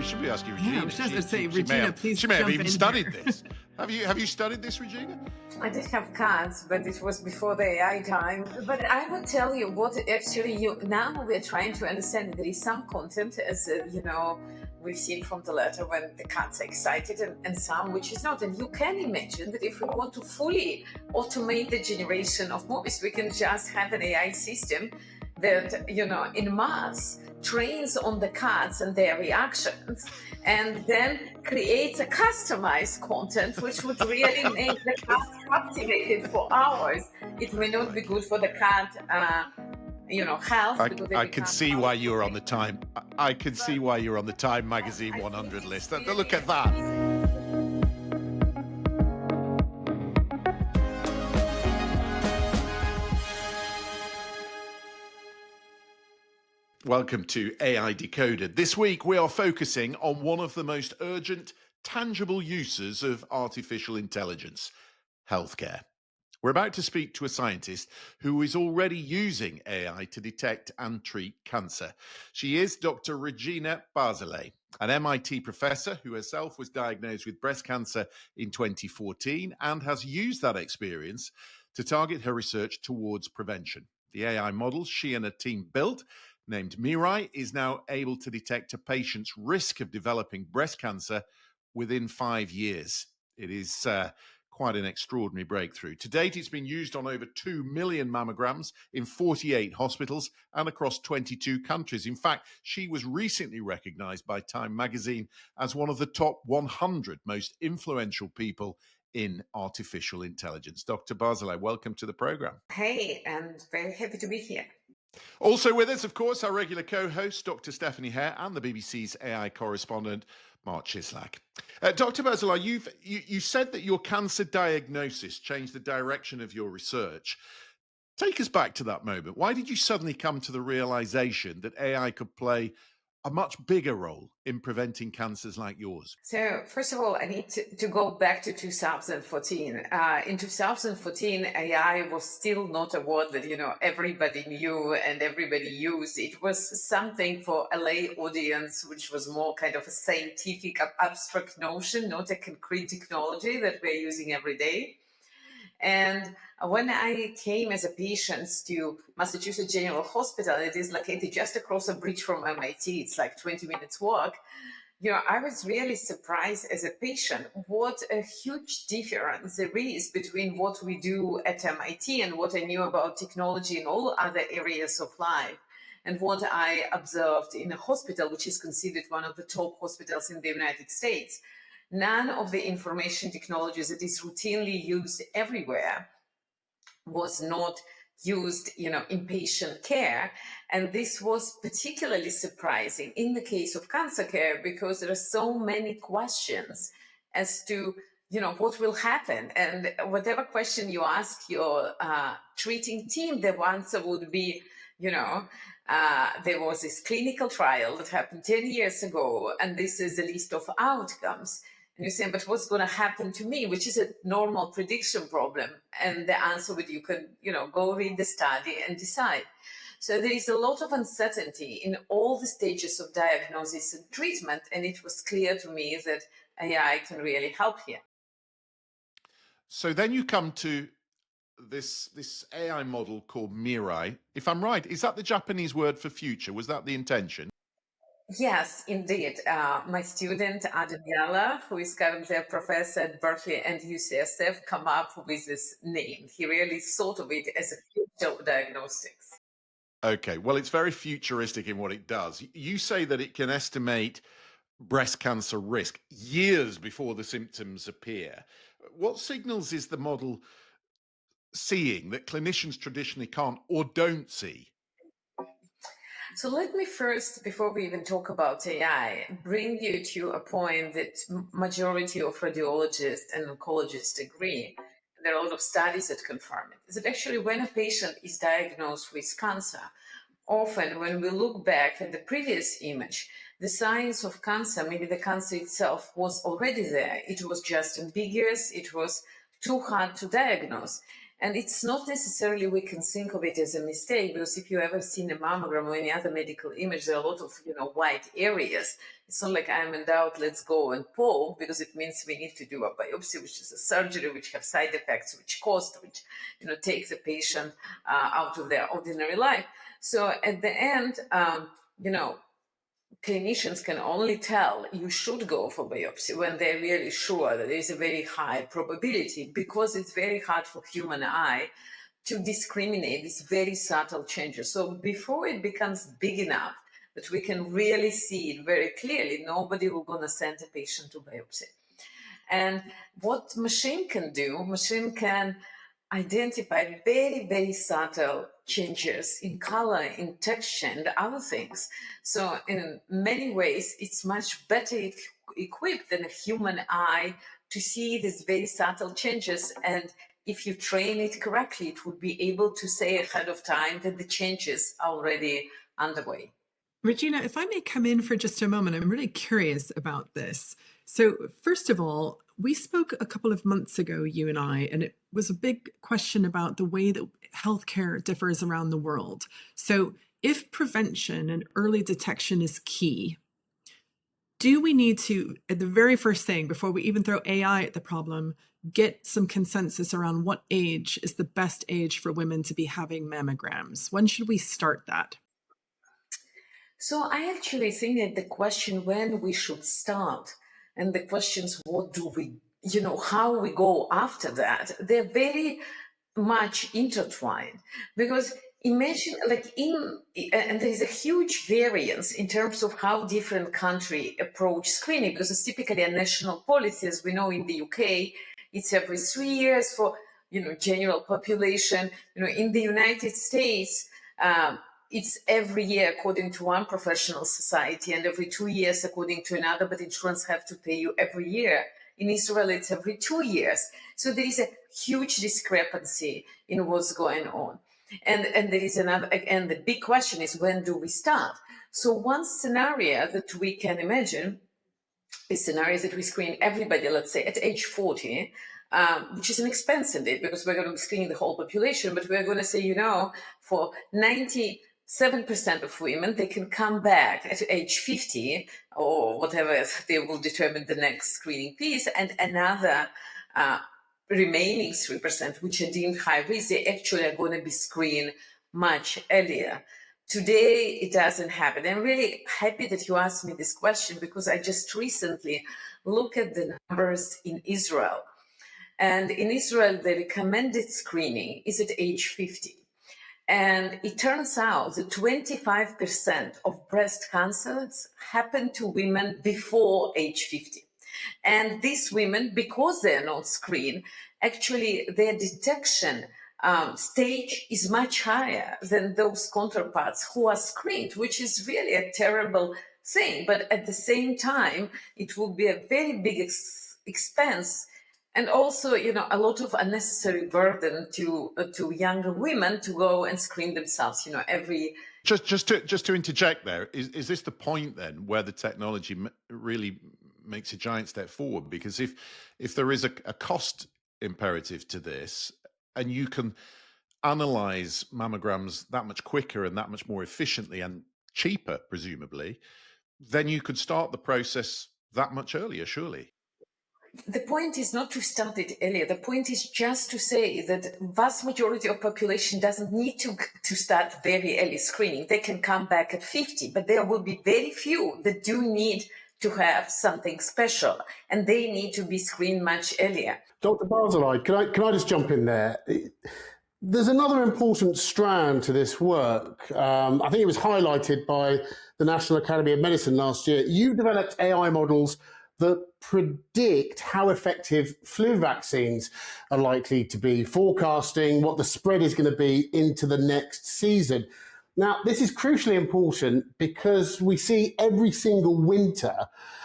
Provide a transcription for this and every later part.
should be asking Regina. Yeah, I was just going to say, Regina, please she may have jump even in studied here. this. Have you studied this, Regina? I did have cats, but it was before the AI time. But I will tell you what actually now we're trying to understand. There is some content, as we've seen from the letter when the cat's excited, and some which is not. And you can imagine that if we want to fully automate the generation of movies, we can just have an AI system that, in mass trains on the cats and their reactions, and then creates a customized content which would really make the cat captivated for hours. It may not be good for the cat, health. I can see why you're on the Time. I can see why you're on the Time Magazine 100 list. Look at that. Welcome to AI Decoded. This week we are focusing on one of the most urgent, tangible uses of artificial intelligence, healthcare. We're about to speak to a scientist who is already using AI to detect and treat cancer. She is Dr. Regina Barzilay, an MIT professor who herself was diagnosed with breast cancer in 2014 and has used that experience to target her research towards prevention. The AI model she and her team built, named MIRAI, is now able to detect a patient's risk of developing breast cancer within 5 years. It is quite an extraordinary breakthrough. To date, it's been used on over 2 million mammograms in 48 hospitals and across 22 countries. In fact, she was recently recognized by Time magazine as one of the top 100 most influential people in artificial intelligence. Dr. Barzilay, welcome to the program. Hey, and very happy to be here. Also with us, of course, our regular co-host, Dr. Stephanie Hare, and the BBC's AI correspondent, Marc Cieslak. Dr. Barzilay, you said that your cancer diagnosis changed the direction of your research. Take us back to that moment. Why did you suddenly come to the realization that AI could play a much bigger role in preventing cancers like yours? So first of all, I need to go back to 2014. In 2014, AI was still not a word that, everybody knew and everybody used. It was something for a lay audience, which was more kind of a scientific, abstract notion, not a concrete technology that we're using every day. And when I came as a patient to Massachusetts General Hospital, it is located just across a bridge from MIT. It's like 20 minutes walk. I was really surprised as a patient what a huge difference there is between what we do at MIT and what I knew about technology in all other areas of life, and what I observed in a hospital, which is considered one of the top hospitals in the United States. None of the information technologies that is routinely used everywhere was not used, in patient care. And this was particularly surprising in the case of cancer care, because there are so many questions as to, what will happen. And whatever question you ask your treating team, the answer would be, there was this clinical trial that happened 10 years ago, and this is the list of outcomes. And you say, but what's going to happen to me, which is a normal prediction problem? And the answer would, you can, go read the study and decide. So there is a lot of uncertainty in all the stages of diagnosis and treatment. And it was clear to me that AI can really help here. So then you come to this AI model called MIRAI. If I'm right, is that the Japanese word for future? Was that the intention? Yes, indeed. My student, Adriana, who is currently a professor at Berkeley and UCSF, come up with this name. He really thought of it as a future of diagnostics. Okay, well, it's very futuristic in what it does. You say that it can estimate breast cancer risk years before the symptoms appear. What signals is the model seeing that clinicians traditionally can't or don't see? So let me first, before we even talk about AI, bring you to a point that majority of radiologists and oncologists agree. There are a lot of studies that confirm it. Is that actually when a patient is diagnosed with cancer, often when we look back at the previous image, the signs of cancer, maybe the cancer itself was already there. It was just ambiguous. It was too hard to diagnose. And it's not necessarily we can think of it as a mistake, because if you ever seen a mammogram or any other medical image, there are a lot of white areas. It's not like I'm in doubt, let's go and pull, because it means we need to do a biopsy, which is a surgery, which have side effects, which cost, which take the patient out of their ordinary life. So at the end, clinicians can only tell you should go for biopsy when they're really sure that there is a very high probability, because it's very hard for human eye to discriminate these very subtle changes. So before it becomes big enough that we can really see it very clearly, nobody will gonna send a patient to biopsy. And what machine can do, machine can identify very, very subtle changes in color, in texture, and other things. So in many ways, it's much better equipped than a human eye to see these very subtle changes. And if you train it correctly, it would be able to say ahead of time that the changes are already underway. Regina, if I may come in for just a moment, I'm really curious about this. So first of all, we spoke a couple of months ago, you and I, and it was a big question about the way that healthcare differs around the world. So if prevention and early detection is key, do we need to, at the very first thing, before we even throw AI at the problem, get some consensus around what age is the best age for women to be having mammograms? When should we start that? So I actually think that the question when we should start and the questions what do we, how we go after that, they're very much intertwined. Because imagine and there's a huge variance in terms of how different countries approach screening, because it's typically a national policy. As we know, in the UK, it's every 3 years for, general population. In the United States, it's every year according to one professional society and every 2 years according to another, but insurance have to pay you every year. In Israel, it's every 2 years. So there is a huge discrepancy in what's going on. And there is another, and the big question is, when do we start? So one scenario that we can imagine is scenarios that we screen everybody, let's say at age 40, which is an expensive date because we're going to be screening the whole population, but we're going to say, for 97% of women, they can come back at age 50 or whatever they will determine the next screening piece, and another remaining 3%, which are deemed high risk, they actually are going to be screened much earlier. Today, it doesn't happen. I'm really happy that you asked me this question because I just recently looked at the numbers in Israel. And in Israel, the recommended screening is at age 50. And it turns out that 25% of breast cancers happen to women before age 50. And these women, because they're not screened, actually their detection stage is much higher than those counterparts who are screened, which is really a terrible thing. But at the same time, it will be a very big expense. And also, a lot of unnecessary burden to younger women to go and screen themselves, every. Just to interject there, is this the point then where the technology really makes a giant step forward? Because if there is a cost imperative to this, and you can analyze mammograms that much quicker and that much more efficiently and cheaper, presumably, then you could start the process that much earlier, surely. The point is not to start it earlier. The point is just to say that vast majority of population doesn't need to start very early screening. They can come back at 50, but there will be very few that do need to have something special, and they need to be screened much earlier. Dr. Barzilay, can I just jump in there? There's another important strand to this work. I think it was highlighted by the National Academy of Medicine last year. You developed AI models that predict how effective flu vaccines are likely to be, forecasting what the spread is going to be into the next season. Now, this is crucially important because we see every single winter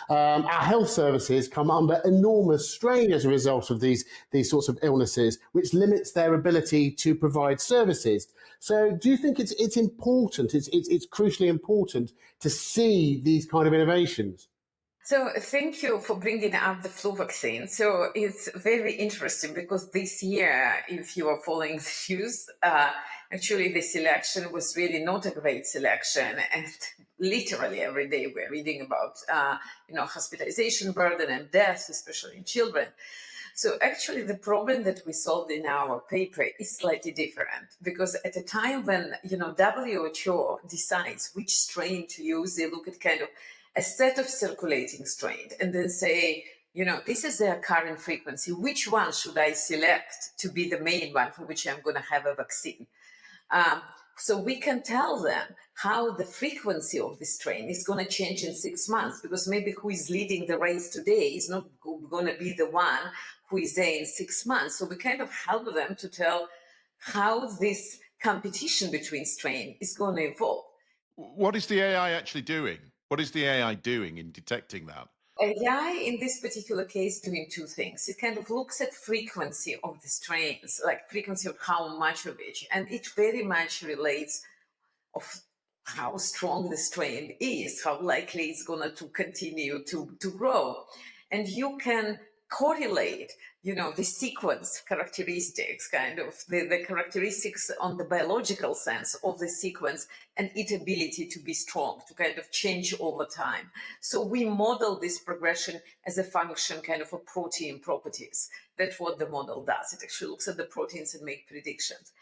our health services come under enormous strain as a result of these sorts of illnesses, which limits their ability to provide services. So do you think it's important, it's crucially important to see these kind of innovations? So thank you for bringing up the flu vaccine. So it's very interesting because this year, if you are following the news, actually the selection was really not a great selection. And literally every day we're reading about, hospitalization burden and deaths, especially in children. So actually the problem that we solved in our paper is slightly different, because at a time when, WHO decides which strain to use, they look at kind of a set of circulating strains and then say, this is their current frequency. Which one should I select to be the main one for which I'm going to have a vaccine? So we can tell them how the frequency of the strain is going to change in 6 months, because maybe who is leading the race today is not going to be the one who is there in 6 months. So we kind of help them to tell how this competition between strain is going to evolve. What is the AI actually doing? What is the AI doing in detecting that? AI in this particular case doing two things. It kind of looks at frequency of the strains, like frequency of how much of each, and it very much relates of how strong the strain is, how likely it's going to continue to grow. And you can correlate, the sequence characteristics, kind of the characteristics on the biological sense of the sequence and its ability to be strong, to kind of change over time. So we model this progression as a function kind of a protein properties. That's what the model does. It actually looks at the proteins and make predictions.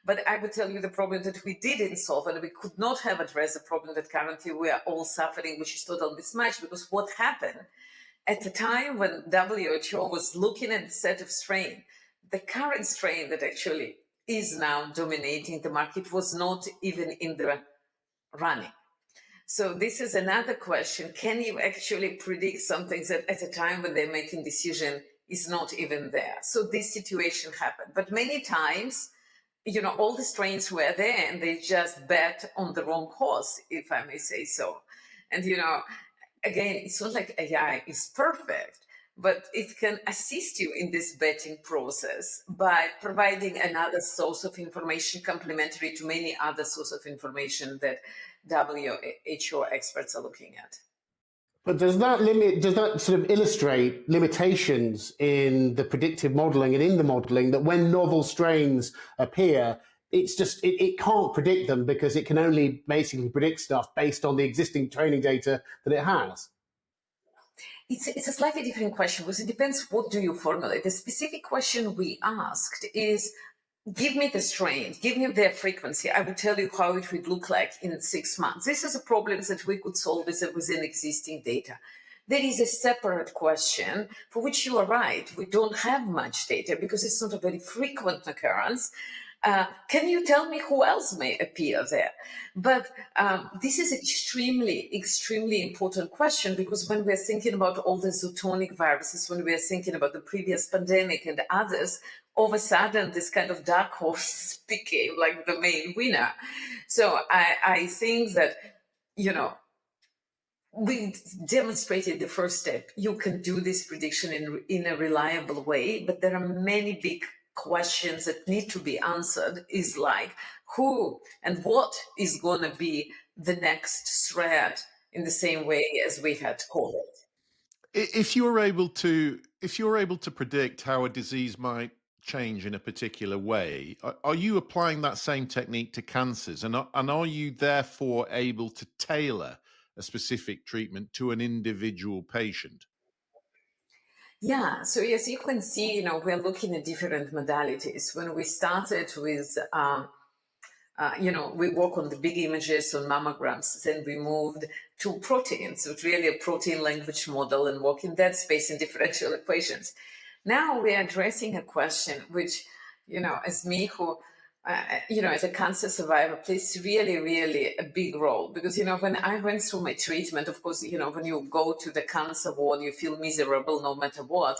But I would tell you the problem that we didn't solve, and we could not have addressed the problem that currently we are all suffering, which is total mismatch, because what happened at the time when WHO was looking at the set of strain, the current strain that actually is now dominating the market was not even in the running. So this is another question. Can you actually predict something that at a time when they're making decision is not even there? So this situation happened. But many times, all the strains were there and they just bet on the wrong horse, if I may say so. And, again, it's not like AI is perfect, but it can assist you in this betting process by providing another source of information complementary to many other sources of information that WHO experts are looking at. But does that sort of illustrate limitations in the predictive modeling and in the modeling, that when novel strains appear, it can't predict them because it can only basically predict stuff based on the existing training data that it has? It's a slightly different question, because it depends what do you formulate. The specific question we asked is, give me the strain, give me their frequency. I will tell you how it would look like in 6 months. This is a problem that we could solve within existing data. There is a separate question for which you are right. We don't have much data because it's not a very frequent occurrence. Can you tell me who else may appear there? But this is extremely, extremely important question, because when we're thinking about all the zoonotic viruses, when we're thinking about the previous pandemic and others, all of a sudden this kind of dark horse became like the main winner. So I think that, we demonstrated the first step. You can do this prediction in a reliable way, but there are many big questions that need to be answered, is like who and what is going to be the next threat, in the same way as we had COVID. If you're able to predict how a disease might change in a particular way, are you applying that same technique to cancers, and are you therefore able to tailor a specific treatment to an individual patient? Yeah, so as you can see, we're looking at different modalities. When we started with, we work on the big images on mammograms, then we moved to proteins, so it's really a protein language model, and work in that space in differential equations. Now we're addressing a question which, as me who, as a cancer survivor, plays really, really a big role. Because, when I went through my treatment, of course, when you go to the cancer ward, you feel miserable no matter what.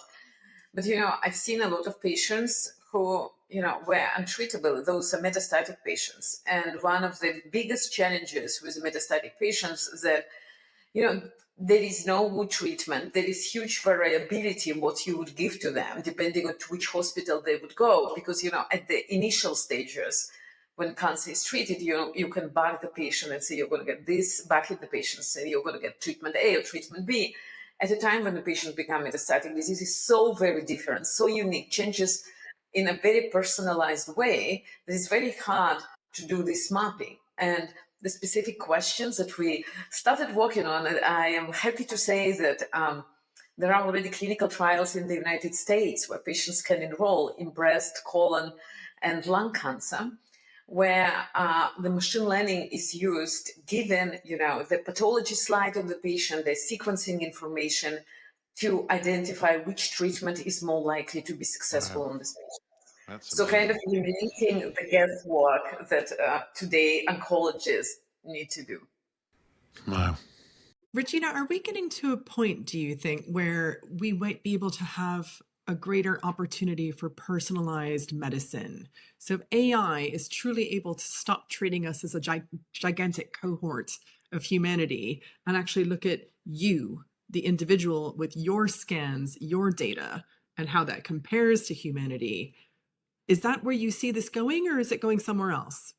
But, I've seen a lot of patients who, were untreatable. Those are metastatic patients. And one of the biggest challenges with metastatic patients is that, there is no good treatment. There is huge variability in what you would give to them, depending on to which hospital they would go. Because, at the initial stages, when cancer is treated, you can bucket the patient and say you're going to get this, bucket the patient, say you're going to get treatment A or treatment B. at a time when the patient become metastatic disease is so very different, so unique, changes in a very personalized way, that it's very hard to do this mapping. And the specific questions that we started working on, I am happy to say that there are already clinical trials in the United States where patients can enroll in breast, colon, and lung cancer, where the machine learning is used, given the pathology slide of the patient, the sequencing information, to identify which treatment is more likely to be successful on this patient. That's so amazing. kind of eliminating the guesswork that today oncologists need to do. Wow. Regina, are we getting to a point, do you think, where we might be able to have a greater opportunity for personalized medicine? So if AI is truly able to stop treating us as a gigantic cohort of humanity and actually look at you, the individual, with your scans, your data, and how that compares to humanity, is that where you see this going, or is it going somewhere else?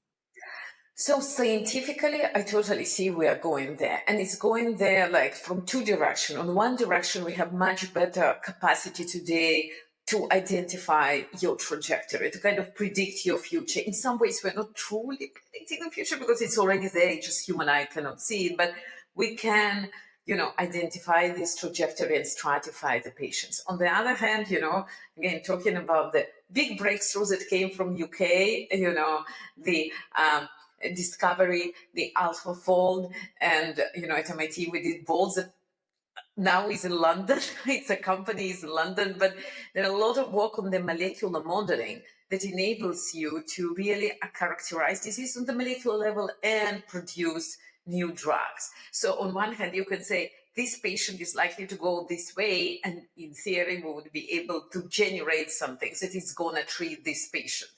So scientifically, I totally see we are going there, and it's going there like from two directions. On one direction, we have much better capacity today to identify your trajectory, to kind of predict your future. In some ways, we're not truly predicting the future because it's already there, just human eye cannot see it, but we can, identify this trajectory and stratify the patients. On the other hand, again, talking about the big breakthroughs that came from UK, the discovery, the AlphaFold, and at MIT we did BOLDS that now is in London. It's a company is in London, but there are a lot of work on the molecular modeling that enables you to really characterize disease on the molecular level and produce new drugs. So on one hand, you can say this patient is likely to go this way, and in theory, we would be able to generate something that is going to treat this patient.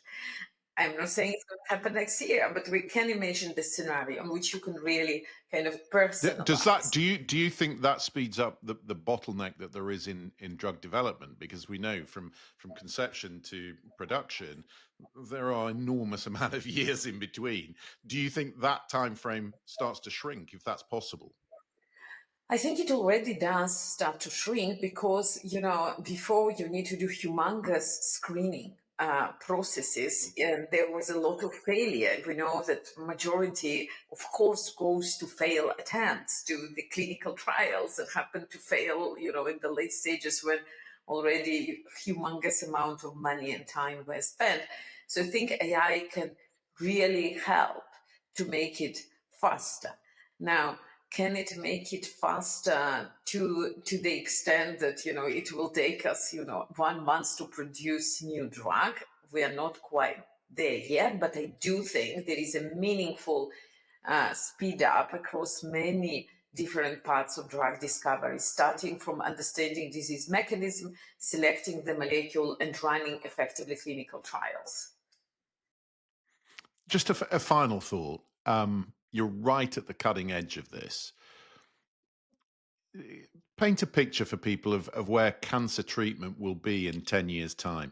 I'm not saying it's going to happen next year, but we can imagine the scenario in which you can really kind of personalize. Does that, do you think that speeds up the bottleneck that there is in drug development? Because we know from conception to production, there are enormous amount of years in between. Do you think that time frame starts to shrink, if that's possible? I think it already does start to shrink because, before you need to do humongous screening processes, and there was a lot of failure. We know that majority, of course, goes to fail attempts, to the clinical trials that happen to fail, in the late stages when already humongous amount of money and time were spent. So I think AI can really help to make it faster. Now, can it make it faster to the extent that, it will take us, 1 month to produce new drug? We are not quite there yet, but I do think there is a meaningful speed up across many different parts of drug discovery, starting from understanding disease mechanism, selecting the molecule, and running effectively clinical trials. Just a final thought. You're right at the cutting edge of this. Paint a picture for people of where cancer treatment will be in 10 years' time.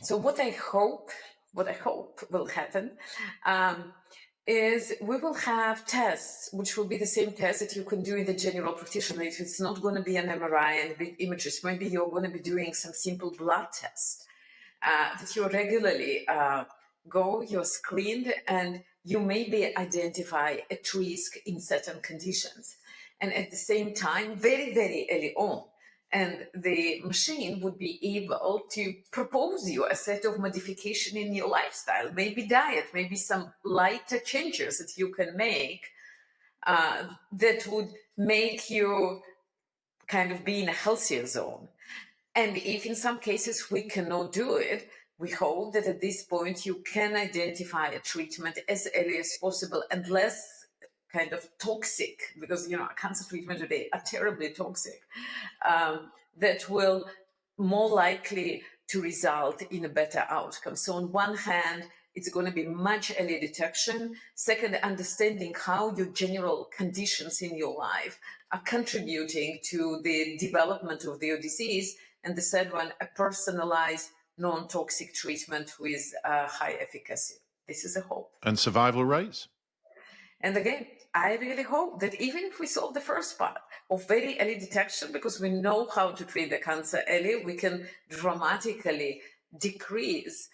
So what I hope will happen is we will have tests, which will be the same tests that you can do in the general practitioner. If it's not going to be an MRI and big images, maybe you're going to be doing some simple blood test that you regularly you're screened, and you maybe identify at risk in certain conditions. And at the same time, very, very early on, and the machine would be able to propose you a set of modification in your lifestyle, maybe diet, maybe some lighter changes that you can make that would make you kind of be in a healthier zone. And if in some cases we cannot do it, we hope that at this point you can identify a treatment as early as possible and less kind of toxic, because cancer treatment today are terribly toxic, that will more likely to result in a better outcome. So on one hand, it's going to be much earlier detection. Second, understanding how your general conditions in your life are contributing to the development of your disease. And the third one, a personalized, non-toxic treatment with high efficacy. This is a hope. And survival rates? And again, I really hope that even if we solve the first part of very early detection, because we know how to treat the cancer early, we can dramatically decrease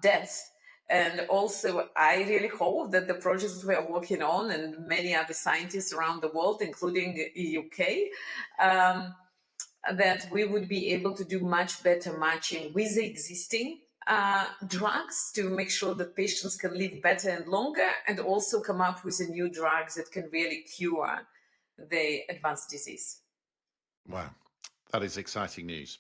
deaths. And also, I really hope that the projects we are working on and many other scientists around the world, including the UK, that we would be able to do much better matching with the existing drugs to make sure that patients can live better and longer, and also come up with new drugs that can really cure the advanced disease. Wow, that is exciting news.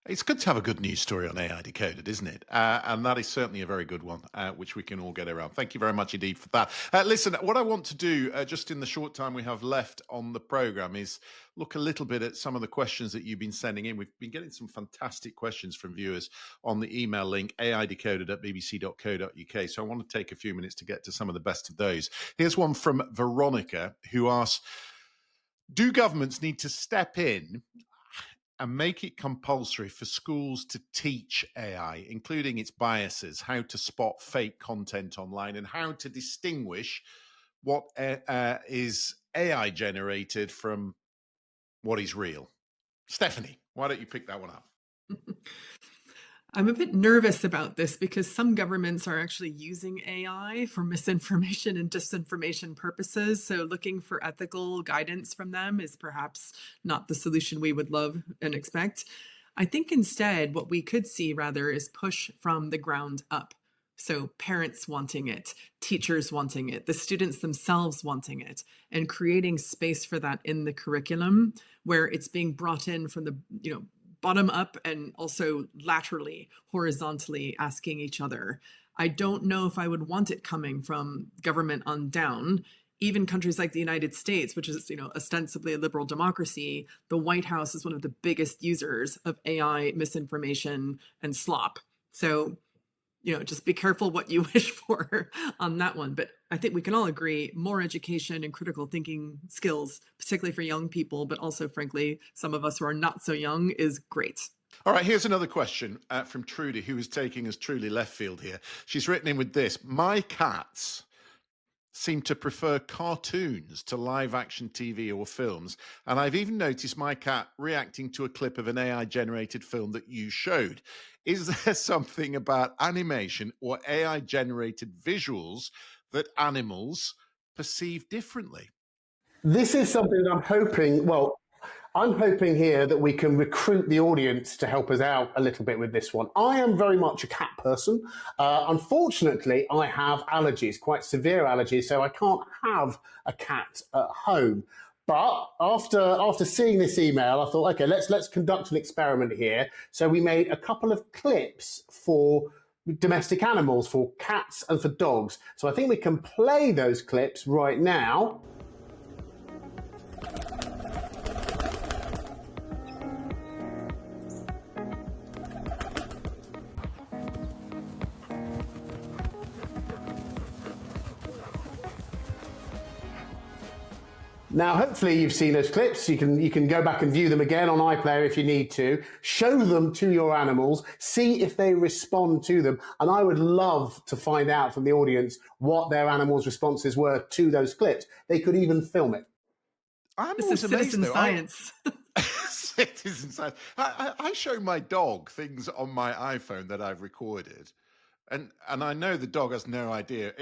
It's good to have a good news story on AI Decoded, isn't it? And that is certainly a very good one, which we can all get around. Thank you very much indeed for that. Listen, what I want to do, just in the short time we have left on the programme, is look a little bit at some of the questions that you've been sending in. We've been getting some fantastic questions from viewers on the email link, aidecoded@bbc.co.uk. So I want to take a few minutes to get to some of the best of those. Here's one from Veronica, who asks, do governments need to step in and make it compulsory for schools to teach AI, including its biases, how to spot fake content online, and how to distinguish what is AI generated from what is real? Stephanie, why don't you pick that one up? I'm a bit nervous about this because some governments are actually using AI for misinformation and disinformation purposes. So looking for ethical guidance from them is perhaps not the solution we would love and expect. I think instead what we could see rather is push from the ground up. So parents wanting it, teachers wanting it, the students themselves wanting it, and creating space for that in the curriculum where it's being brought in from the, bottom up and also laterally, horizontally asking each other. I don't know if I would want it coming from government on down. Even countries like the United States, which is, ostensibly a liberal democracy, the White House is one of the biggest users of AI misinformation and slop. So, just be careful what you wish for on that one. But I think we can all agree more education and critical thinking skills, particularly for young people, but also, frankly, some of us who are not so young, is great. All right, here's another question from Trudy, who is taking us truly left field here. She's written in with this: my cats seem to prefer cartoons to live action TV or films. And I've even noticed my cat reacting to a clip of an AI generated film that you showed. Is there something about animation or AI generated visuals that animals perceive differently? This is something that I'm hoping here that we can recruit the audience to help us out a little bit with this one. I am very much a cat person. Unfortunately, I have allergies, quite severe allergies, so I can't have a cat at home. But after seeing this email, I thought, okay, let's conduct an experiment here. So we made a couple of clips for domestic animals, for cats and for dogs. So I think we can play those clips right now. Now, hopefully you've seen those clips. You can go back and view them again on iPlayer if you need to. Show them to your animals, see if they respond to them. And I would love to find out from the audience what their animals' responses were to those clips. They could even film it. This is citizen science. Citizen science. I show my dog things on my iPhone that I've recorded. And I know the dog has no idea.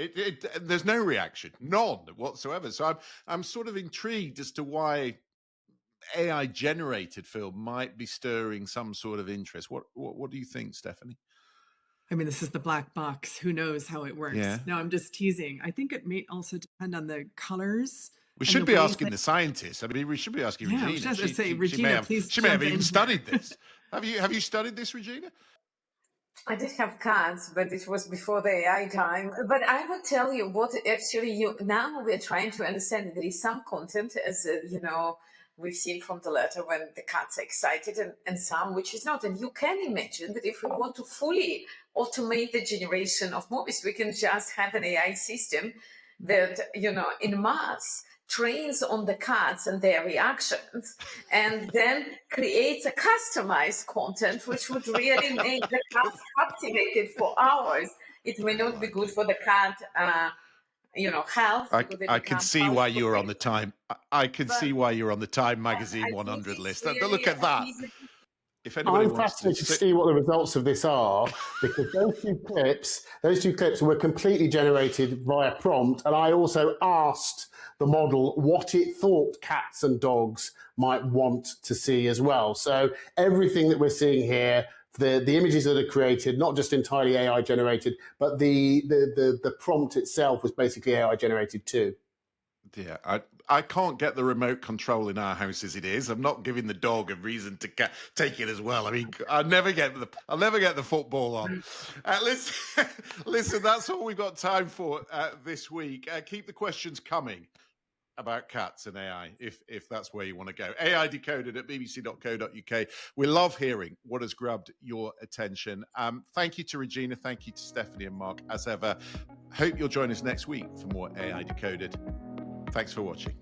There's no reaction, none whatsoever. So I'm sort of intrigued as to why AI generated film might be stirring some sort of interest. What do you think, Stephanie? I mean, this is the black box. Who knows how it works? Yeah. No, I'm just teasing. I think it may also depend on the colors. We should be asking the scientists. I mean, we should be asking Regina. I was just say, Regina, please. She may have even studied this. Have you studied this, Regina? I did have cats, but it was before the AI time. But I would tell you what actually now we're trying to understand. There is some content, as we've seen from the letter, when the cats are excited, and some which is not. And you can imagine that if we want to fully automate the generation of movies, we can just have an AI system that, in mass trains on the cats and their reactions, and then creates a customized content which would really make the cat captivated for hours. It may not be good for the cat health. I can see why you were on the Time. I can see why you're on the Time Magazine 100 list. Really, look at that. If anybody I'm fascinated to see what the results of this are, because those two clips were completely generated via prompt, and I also asked the model what it thought cats and dogs might want to see as well. So everything that we're seeing here, the images that are created, not just entirely AI generated, but the prompt itself was basically AI generated too. Yeah, I can't get the remote control in our house as it is. I'm not giving the dog a reason to take it as well. I mean, I'll never get the football on. Listen, that's all we've got time for this week. Keep the questions coming about cats and AI, if that's where you want to go. AI Decoded at bbc.co.uk. We love hearing what has grabbed your attention. Thank you to Regina. Thank you to Stephanie and Marc, as ever. Hope you'll join us next week for more AI Decoded. Thanks for watching.